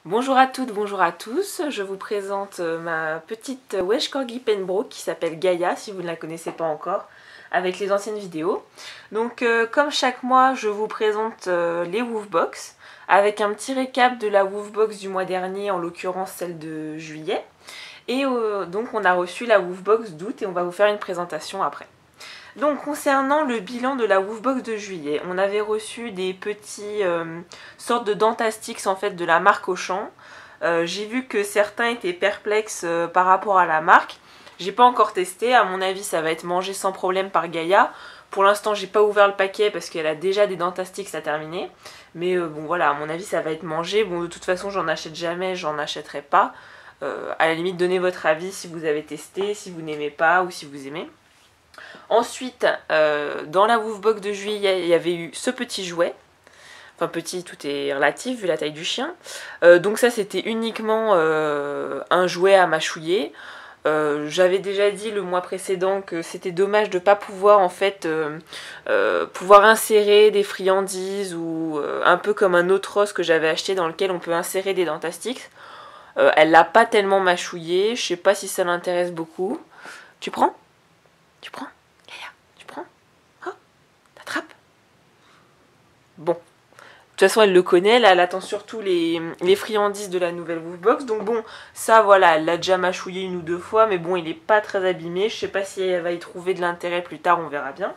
Bonjour à toutes, bonjour à tous, je vous présente ma petite Welsh Corgi Pembroke qui s'appelle Gaïa si vous ne la connaissez pas encore, avec les anciennes vidéos. Donc comme chaque mois je vous présente les Woofbox, avec un petit récap de la Woofbox du mois dernier, en l'occurrence celle de juillet. Et donc on a reçu la Woofbox d'août et on va vous faire une présentation après. Donc concernant le bilan de la Woofbox de juillet, on avait reçu des petits sortes de Dentastix en fait de la marque Auchan. J'ai vu que certains étaient perplexes par rapport à la marque. J'ai pas encore testé, à mon avis ça va être mangé sans problème par Gaïa. Pour l'instant j'ai pas ouvert le paquet parce qu'elle a déjà des Dentastix à terminer. Mais bon voilà, à mon avis ça va être mangé. Bon de toute façon j'en achète jamais, j'en achèterai pas. À la limite donnez votre avis si vous avez testé, si vous n'aimez pas ou si vous aimez. Ensuite, dans la Woofbox de juillet, il y avait eu ce petit jouet. Enfin petit, tout est relatif vu la taille du chien. Donc ça c'était uniquement un jouet à mâchouiller. J'avais déjà dit le mois précédent que c'était dommage de ne pas pouvoir en fait pouvoir insérer des friandises ou un peu comme un autre os que j'avais acheté dans lequel on peut insérer des Dentastix. Elle l'a pas tellement mâchouillé, je sais pas si ça l'intéresse beaucoup. Tu prends? Tu prends? Tu prends? Oh, t'attrapes? Bon. De toute façon, elle le connaît, là, elle attend surtout les friandises de la nouvelle Woofbox. Donc bon, ça, voilà, elle l'a déjà mâchouillé une ou deux fois, mais bon, il n'est pas très abîmé. Je sais pas si elle va y trouver de l'intérêt plus tard, on verra bien.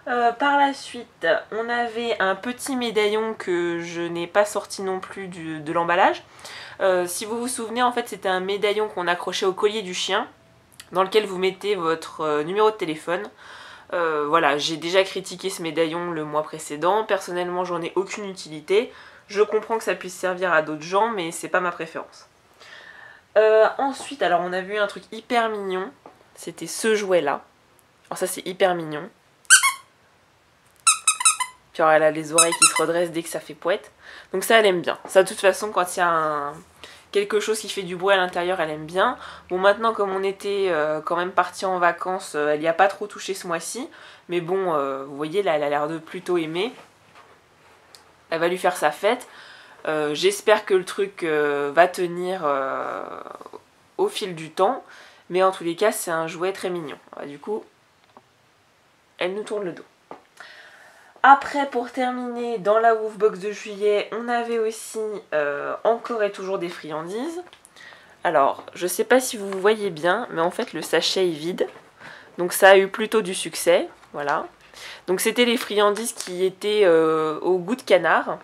Par la suite, on avait un petit médaillon que je n'ai pas sorti non plus de l'emballage. Si vous vous souvenez, en fait, c'était un médaillon qu'on accrochait au collier du chien, dans lequel vous mettez votre numéro de téléphone. Voilà, j'ai déjà critiqué ce médaillon le mois précédent. Personnellement, j'en ai aucune utilité. Je comprends que ça puisse servir à d'autres gens, mais c'est pas ma préférence. Ensuite, alors on a vu un truc hyper mignon. C'était ce jouet-là. Alors ça, c'est hyper mignon. Puis alors, elle a les oreilles qui se redressent dès que ça fait pouette. Donc ça, elle aime bien. Ça, de toute façon, quand il y a quelque chose qui fait du bruit à l'intérieur, elle aime bien. Bon, maintenant, comme on était quand même parti en vacances, elle n'y a pas trop touché ce mois-ci. Mais bon, vous voyez, là, elle a l'air de plutôt aimer. Elle va lui faire sa fête. J'espère que le truc va tenir au fil du temps. Mais en tous les cas, c'est un jouet très mignon. Alors, du coup, elle nous tourne le dos. Après, pour terminer, dans la Woofbox de juillet, on avait aussi encore et toujours des friandises. Alors, je sais pas si vous voyez bien, mais en fait le sachet est vide. Donc ça a eu plutôt du succès, voilà. Donc c'était les friandises qui étaient au goût de canard.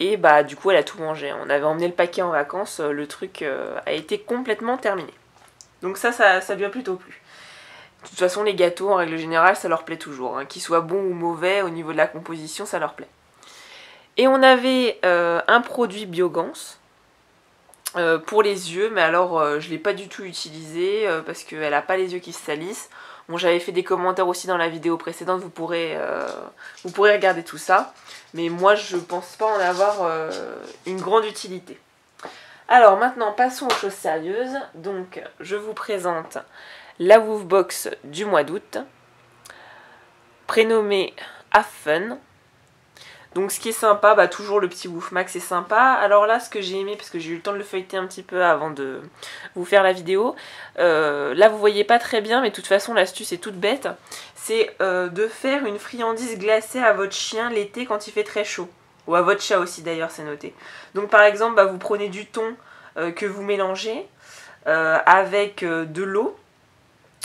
Et bah du coup elle a tout mangé. On avait emmené le paquet en vacances, le truc a été complètement terminé. Donc ça lui a plutôt plu. De toute façon, les gâteaux, en règle générale, ça leur plaît toujours. Qu'ils soient bons ou mauvais, au niveau de la composition, ça leur plaît. Et on avait un produit Biogans pour les yeux, mais alors je ne l'ai pas du tout utilisé parce qu'elle n'a pas les yeux qui se salissent. Bon, j'avais fait des commentaires aussi dans la vidéo précédente, vous pourrez regarder tout ça. Mais moi, je pense pas en avoir une grande utilité. Alors maintenant, passons aux choses sérieuses. Donc, je vous présente la Woofbox du mois d'août, prénommée Have Fun. Donc ce qui est sympa, bah, toujours le petit Woofmax est sympa. Alors là, ce que j'ai aimé, parce que j'ai eu le temps de le feuilleter un petit peu avant de vous faire la vidéo, là vous voyez pas très bien, mais de toute façon l'astuce est toute bête, c'est de faire une friandise glacée à votre chien l'été quand il fait très chaud. Ou à votre chat aussi d'ailleurs, c'est noté. Donc par exemple, bah, vous prenez du thon que vous mélangez avec de l'eau.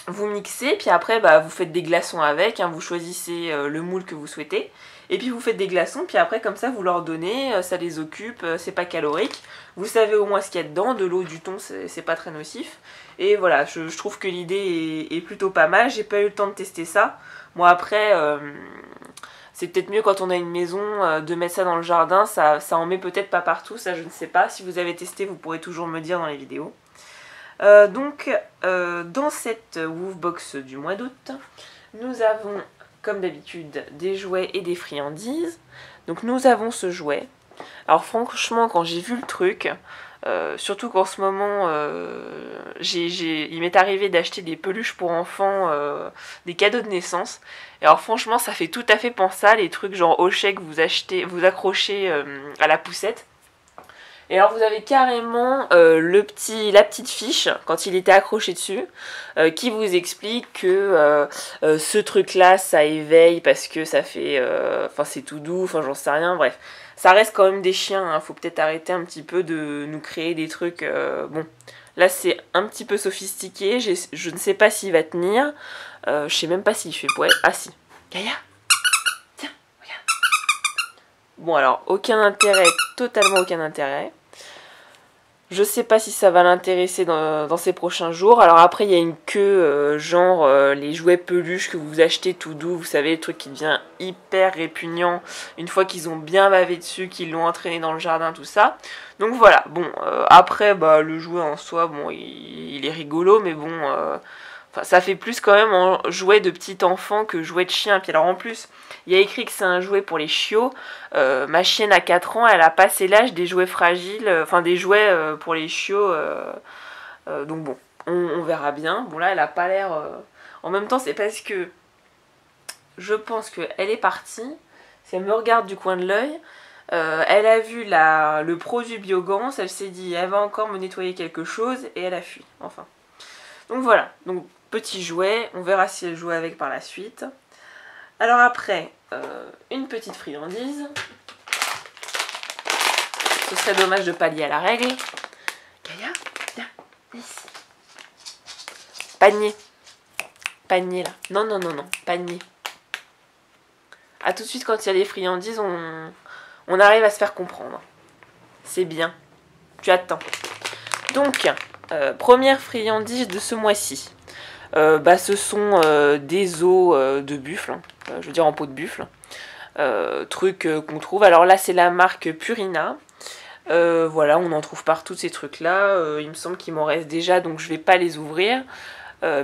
Vous mixez, puis après bah, vous faites des glaçons avec, hein, vous choisissez le moule que vous souhaitez, et puis vous faites des glaçons, puis après comme ça vous leur donnez, ça les occupe, c'est pas calorique, vous savez au moins ce qu'il y a dedans, de l'eau, du thon, c'est pas très nocif, et voilà, je trouve que l'idée est plutôt pas mal, j'ai pas eu le temps de tester ça, moi après, c'est peut-être mieux quand on a une maison de mettre ça dans le jardin, ça en met peut-être pas partout, ça je ne sais pas, si vous avez testé vous pourrez toujours me dire dans les vidéos. Donc, dans cette Woofbox du mois d'août, nous avons, comme d'habitude, des jouets et des friandises. Donc, nous avons ce jouet. Alors, franchement, quand j'ai vu le truc, surtout qu'en ce moment, il m'est arrivé d'acheter des peluches pour enfants, des cadeaux de naissance. Et alors, franchement, ça fait tout à fait penser à les trucs genre Hochet que vous accrochez à la poussette. Et alors vous avez carrément la petite fiche, quand il était accroché dessus, qui vous explique que ce truc-là, ça éveille parce que ça fait... Enfin, c'est tout doux, enfin, j'en sais rien, bref. Ça reste quand même des chiens, hein. Faut peut-être arrêter un petit peu de nous créer des trucs... bon, là, c'est un petit peu sophistiqué, je ne sais pas s'il va tenir. Je sais même pas s'il fait... Ouais, ah si. Gaïa, tiens, regarde. Bon, alors, aucun intérêt, totalement aucun intérêt. Je sais pas si ça va l'intéresser dans ces prochains jours. Alors après, il y a une queue, genre les jouets peluches que vous achetez tout doux. Vous savez, le truc qui devient hyper répugnant une fois qu'ils ont bien bavé dessus, qu'ils l'ont entraîné dans le jardin, tout ça. Donc voilà, bon, après, bah, le jouet en soi, bon, il est rigolo, mais bon... Enfin, ça fait plus quand même en jouet de petit enfant que jouet de chien. Puis alors en plus, il y a écrit que c'est un jouet pour les chiots. Ma chienne a 4 ans, elle a passé l'âge des jouets fragiles, enfin des jouets pour les chiots. Donc bon, on verra bien. Bon là, elle a pas l'air... En même temps, c'est parce que je pense qu'elle est partie. Si elle me regarde du coin de l'œil, elle a vu le produit Biogans, elle s'est dit, elle va encore me nettoyer quelque chose, et elle a fui, enfin. Donc voilà, donc petit jouet, on verra si elle joue avec par la suite. Alors après, une petite friandise. Ce serait dommage de pallier à la règle. Gaïa, viens, ici. Panier. Panier là. Non, non, non, non, panier. A tout de suite quand il y a des friandises, on arrive à se faire comprendre. C'est bien. Tu attends. Donc, première friandise de ce mois-ci. Bah, ce sont des os de buffle, hein. Je veux dire en peau de buffle. Truc qu'on trouve. Alors là, c'est la marque Purina. Voilà, on en trouve partout ces trucs-là. Il me semble qu'il m'en reste déjà, donc je vais pas les ouvrir.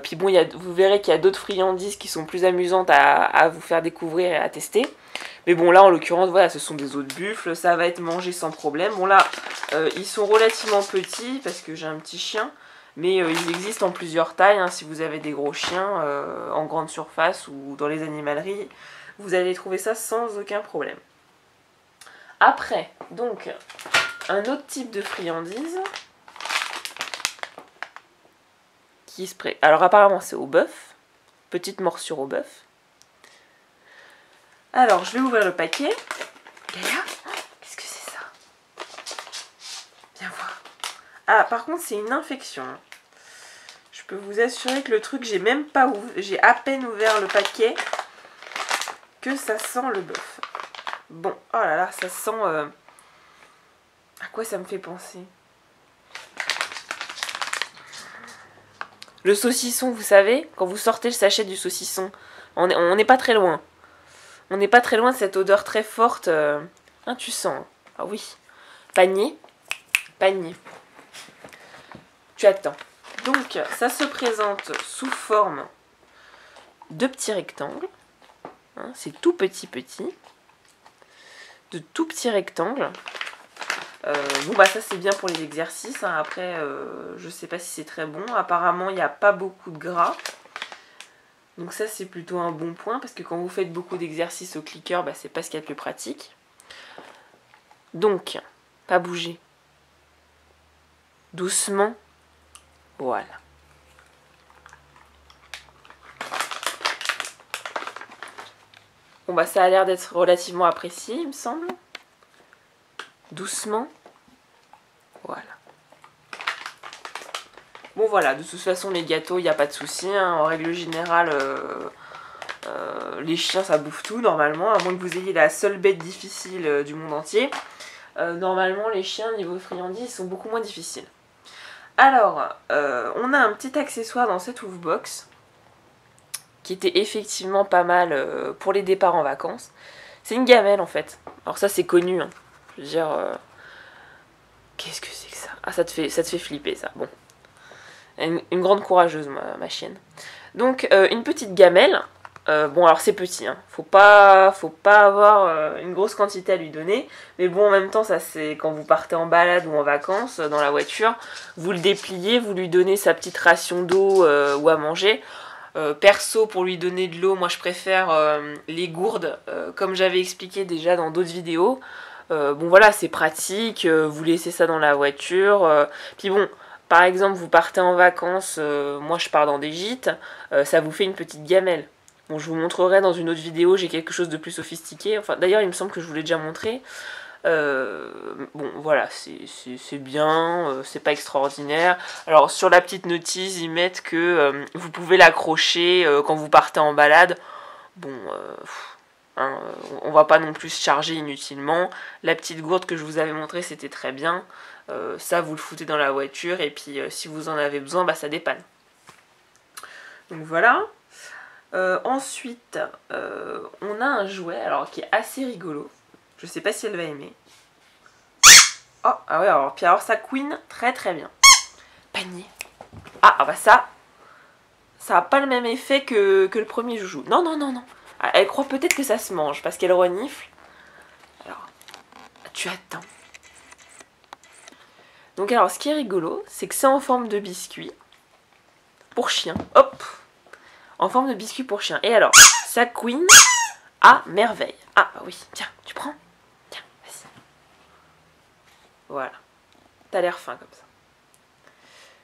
Puis bon, vous verrez qu'il y a d'autres friandises qui sont plus amusantes à vous faire découvrir et à tester. Mais bon, là, en l'occurrence, voilà, ce sont des os de buffle. Ça va être mangé sans problème. Bon, là, ils sont relativement petits parce que j'ai un petit chien. Mais ils existent en plusieurs tailles, hein. Si vous avez des gros chiens en grande surface ou dans les animaleries, vous allez trouver ça sans aucun problème. Après, donc, un autre type de friandise qui se prête. Alors apparemment c'est au bœuf, petite morsure au bœuf. Alors je vais ouvrir le paquet. Gaïa, qu'est-ce que c'est ça? Viens voir. Ah, par contre c'est une infection. Je peux vous assurer que le truc, j'ai à peine ouvert le paquet que ça sent le bœuf. Bon, oh là là, ça sent... À quoi ça me fait penser? Le saucisson, vous savez, quand vous sortez le sachet du saucisson, on n'est pas très loin. On n'est pas très loin de cette odeur très forte. Hein, tu sens. Hein. Ah oui. Panier. Panier. Tu attends. Donc, ça se présente sous forme de petits rectangles. Hein, c'est tout petit. De tout petits rectangles. Bon bah ça c'est bien pour les exercices, hein. Après je sais pas si c'est très bon, apparemment il n'y a pas beaucoup de gras, donc ça c'est plutôt un bon point parce que quand vous faites beaucoup d'exercices au clicker, bah, c'est pas ce qu'il y a de plus pratique. Donc, pas bouger, doucement, voilà. Bon bah ça a l'air d'être relativement apprécié il me semble. Doucement. Voilà. Bon voilà, de toute façon les gâteaux, il n'y a pas de souci, hein. En règle générale, les chiens ça bouffe tout normalement, à moins que vous ayez la seule bête difficile du monde entier. Normalement les chiens niveau friandises sont beaucoup moins difficiles. Alors, on a un petit accessoire dans cette Woofbox qui était effectivement pas mal pour les départs en vacances. C'est une gamelle en fait. Alors ça c'est connu, hein. Je veux dire, qu'est-ce que c'est que ça? Ah, ça te fait flipper, ça. Bon. Une grande courageuse, ma chienne. Donc, une petite gamelle. Bon, alors c'est petit, hein. Faut pas avoir une grosse quantité à lui donner. Mais bon, en même temps, ça c'est quand vous partez en balade ou en vacances dans la voiture. Vous le dépliez, vous lui donnez sa petite ration d'eau ou à manger. Perso, pour lui donner de l'eau, moi je préfère les gourdes, comme j'avais expliqué déjà dans d'autres vidéos. Bon voilà, c'est pratique, vous laissez ça dans la voiture. Puis bon, par exemple, vous partez en vacances, moi je pars dans des gîtes, ça vous fait une petite gamelle. Bon, je vous montrerai dans une autre vidéo, j'ai quelque chose de plus sophistiqué. Enfin, d'ailleurs, il me semble que je vous l'ai déjà montré. Bon, voilà, c'est bien, c'est pas extraordinaire. Alors, sur la petite notice, ils mettent que vous pouvez l'accrocher quand vous partez en balade. Bon, hein, on va pas non plus se charger inutilement. La petite gourde que je vous avais montrée, c'était très bien. Ça, vous le foutez dans la voiture et puis si vous en avez besoin, bah ça dépanne. Donc voilà. Ensuite, on a un jouet alors qui est assez rigolo. Je sais pas si elle va aimer. Oh, ah ouais, alors, puis alors ça couine très très bien. Panier. Ah bah ça a pas le même effet que le premier joujou. Non, non, non, non. Elle croit peut-être que ça se mange parce qu'elle renifle. Alors, tu attends. Donc alors, ce qui est rigolo, c'est que c'est en forme de biscuit pour chien. Hop, en forme de biscuit pour chien. Et alors, ça couine à merveille. Ah oui, tiens, tu prends. Tiens, vas-y. Voilà. T'as l'air fin comme ça.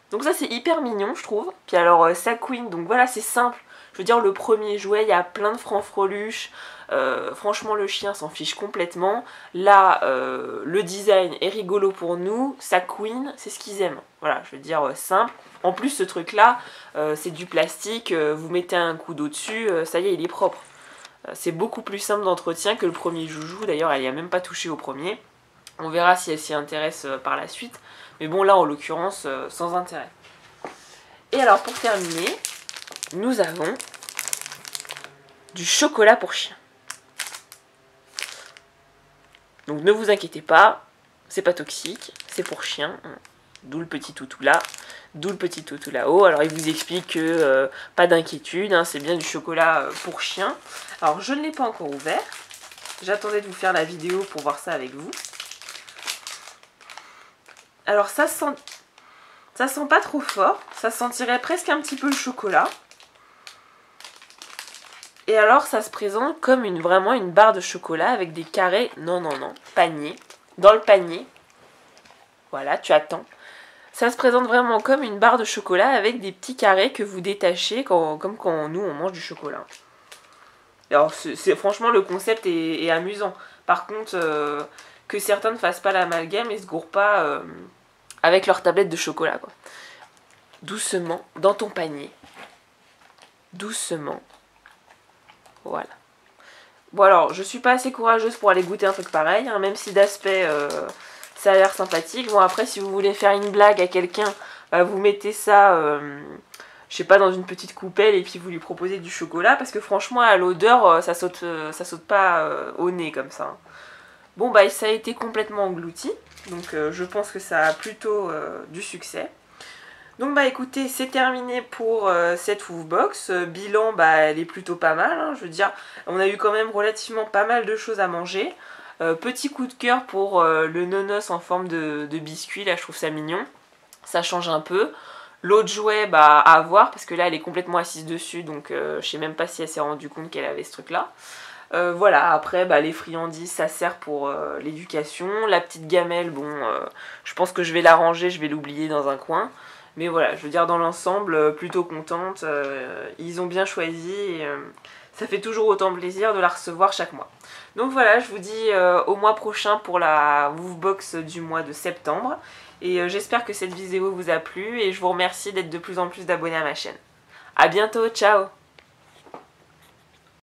Donc ça, c'est hyper mignon, je trouve. Puis alors, ça couine, donc voilà, c'est simple. Je veux dire, le premier jouet, il y a plein de francs-freluches. Franchement, le chien s'en fiche complètement. Là, le design est rigolo pour nous. Ça couine, c'est ce qu'ils aiment. Voilà, je veux dire, simple. En plus, ce truc-là, c'est du plastique. Vous mettez un coup d'eau dessus, ça y est, il est propre. C'est beaucoup plus simple d'entretien que le premier joujou. D'ailleurs, elle n'y a même pas touché au premier. On verra si elle s'y intéresse par la suite. Mais bon, là, en l'occurrence, sans intérêt. Et alors, pour terminer, nous avons du chocolat pour chien. Donc ne vous inquiétez pas, c'est pas toxique, c'est pour chien. D'où le petit toutou là, d'où le petit toutou là-haut. Alors il vous explique que pas d'inquiétude, hein, c'est bien du chocolat pour chien. Alors je ne l'ai pas encore ouvert. J'attendais de vous faire la vidéo pour voir ça avec vous. Alors ça sent pas trop fort, ça sentirait presque un petit peu le chocolat. Et alors ça se présente comme vraiment une barre de chocolat avec des carrés, non, panier, dans le panier. Voilà, tu attends. Ça se présente vraiment comme une barre de chocolat avec des petits carrés que vous détachez comme quand nous on mange du chocolat. Alors franchement le concept est amusant. Par contre, que certains ne fassent pas l'amalgame et se gourrent pas avec leur tablette de chocolat, quoi. Doucement, dans ton panier. Doucement. Voilà. Bon alors, je suis pas assez courageuse pour aller goûter un truc pareil, hein, même si d'aspect ça a l'air sympathique. Bon après, si vous voulez faire une blague à quelqu'un, vous mettez ça, je sais pas, dans une petite coupelle et puis vous lui proposez du chocolat, parce que franchement à l'odeur, ça saute pas au nez comme ça. Bon bah ça a été complètement englouti, donc je pense que ça a plutôt du succès. Donc bah écoutez, c'est terminé pour cette Woofbox. Bilan, bah elle est plutôt pas mal, hein. Je veux dire, on a eu quand même relativement pas mal de choses à manger. Petit coup de cœur pour le nonos en forme de biscuit, là je trouve ça mignon. Ça change un peu. L'autre jouet, bah à voir, parce que là elle est complètement assise dessus, donc je sais même pas si elle s'est rendue compte qu'elle avait ce truc là. Voilà, après bah, les friandises ça sert pour l'éducation. La petite gamelle, bon, je pense que je vais la ranger, je vais l'oublier dans un coin. Mais voilà, je veux dire dans l'ensemble, plutôt contente, ils ont bien choisi et ça fait toujours autant plaisir de la recevoir chaque mois. Donc voilà, je vous dis au mois prochain pour la Woofbox du mois de septembre. Et j'espère que cette vidéo vous a plu et je vous remercie d'être de plus en plus d'abonnés à ma chaîne. A bientôt, ciao!